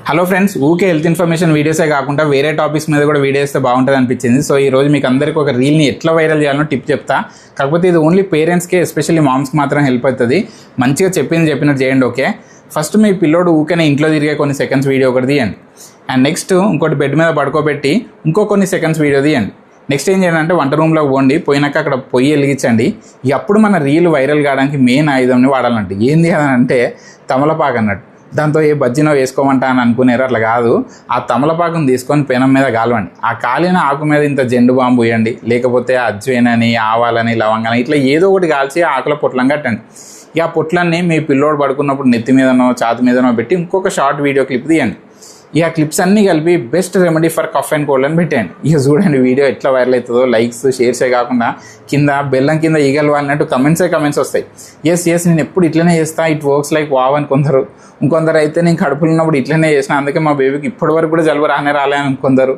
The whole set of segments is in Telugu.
హలో ఫ్రెండ్స్, ఊకే హెల్త్ ఇన్ఫర్మేషన్ వీడియోసే కాకుండా వేరే టాపిక్స్ మీద కూడా వీడియో ఇస్తే బాగుంటుంది అనిపించింది. సో ఈ రోజు మీకు అందరికీ ఒక రీల్ని ఎట్లా వైరల్ చేయాలో టిప్ చెప్తా. కాకపోతే ఇది ఓన్లీ పేరెంట్స్కే, ఎస్పెషల్లీ మామ్స్కి మాత్రం హెల్ప్ అవుతుంది. మంచిగా చెప్పినట్టు చేయండి. ఓకే, ఫస్ట్ మీ పిల్లోడు ఊకేనే ఇంట్లో తిరిగే కొన్ని సెకండ్స్ వీడియో ఒకటి తీయండి. అండ్ నెక్స్ట్ ఇంకోటి బెడ్ మీద పడుకోబెట్టి ఇంకో కొన్ని సెకండ్స్ వీడియో తీయండి. నెక్స్ట్ ఏం చేయాలంటే వంట రూమ్లోకి పోండి, పోయినాక అక్కడ పొయ్యి వెలిగించండి. అప్పుడు మన రీల్ వైరల్ కావడానికి మెయిన్ ఆయుధంని వాడాలంటే ఏంది అంటే తమలపాకు అన్నట్టు. దాంతో ఏ బజ్జినో వేసుకోమంటా అని అనుకునేరు, అట్లా కాదు. ఆ తమలపాకును తీసుకొని పెనం మీద కాలవండి. ఆ కాలిన ఆకు మీద ఇంత జెండు బాంబు వేయండి, లేకపోతే అజ్వేనని, ఆవాలని, లవంగాలని ఇట్లా ఏదో ఒకటి కాల్చి ఆకుల పొట్లం కట్టండి. ఇక ఆ పొట్లన్నీ మీ పిల్లోడు పడుకున్నప్పుడు నెత్తి మీదనో ఛాతి మీదనో పెట్టి ఇంకొక షార్ట్ వీడియో క్లిప్ తీయండి. ఇక క్లిప్స్ అన్నీ కలిపి best remedy for cough and cold అని పెట్టండి. ఇక చూడండి వీడియో ఎట్లా వైరల్ అవుతుందో. లైక్స్, షేర్సే కాకుండా కింద బెల్లం కింద ఈగలు వాలినట్టు కమెంట్స్ వస్తాయి. ఎస్ నేను ఎప్పుడు ఇట్లనే చేస్తా, ఇట్ వర్క్స్ లైక్ వావ్ అని ఇంకొందరు అయితే నేను కడుపులో ఉన్నప్పుడు ఇట్లనే చేసిన, అందుకే మా బేబీకి ఇప్పటి వరకు కూడా జలుబు రాలే అని ఇంకొందరు.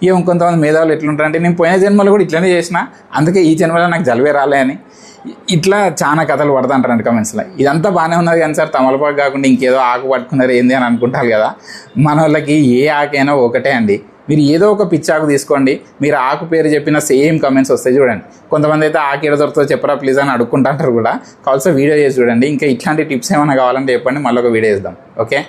ఇంకొంతమంది మేధావులు ఎట్లుంటారంటే నేను పోయిన జన్మలో కూడా ఇట్లనే చేసిన, అందుకే ఈ జన్మలో నాకు జలుబే రాలే అని ఇట్లా చాలా కథలు పడుతుంటారంట కమెంట్స్లో. ఇదంతా బాగానే ఉన్నది కానీ సార్, తమలపాకు కాకుండా ఇంకేదో ఆకు పట్టుకున్నారు ఏంది అని అనుకుంటారు కదా. మన వాళ్ళకి ఏ ఆకైనా ఒకటే అండి. మీరు ఏదో ఒక పిచ్చాకు తీసుకోండి, మీరు ఆకు పేరు చెప్పిన సేమ్ కమెంట్స్ వస్తాయి చూడండి. కొంతమంది అయితే ఆకు ఎడ దొరుకుతుందో చెప్పరా ప్లీజ్ అని అడుక్కుంటారు కూడా. కావాల్సిన వీడియో చేసి చూడండి. ఇంకా ఇట్లాంటి టిప్స్ ఏమైనా కావాలంటే చెప్పండి, మళ్ళీ ఒక వీడియో చేద్దాం. ఓకే.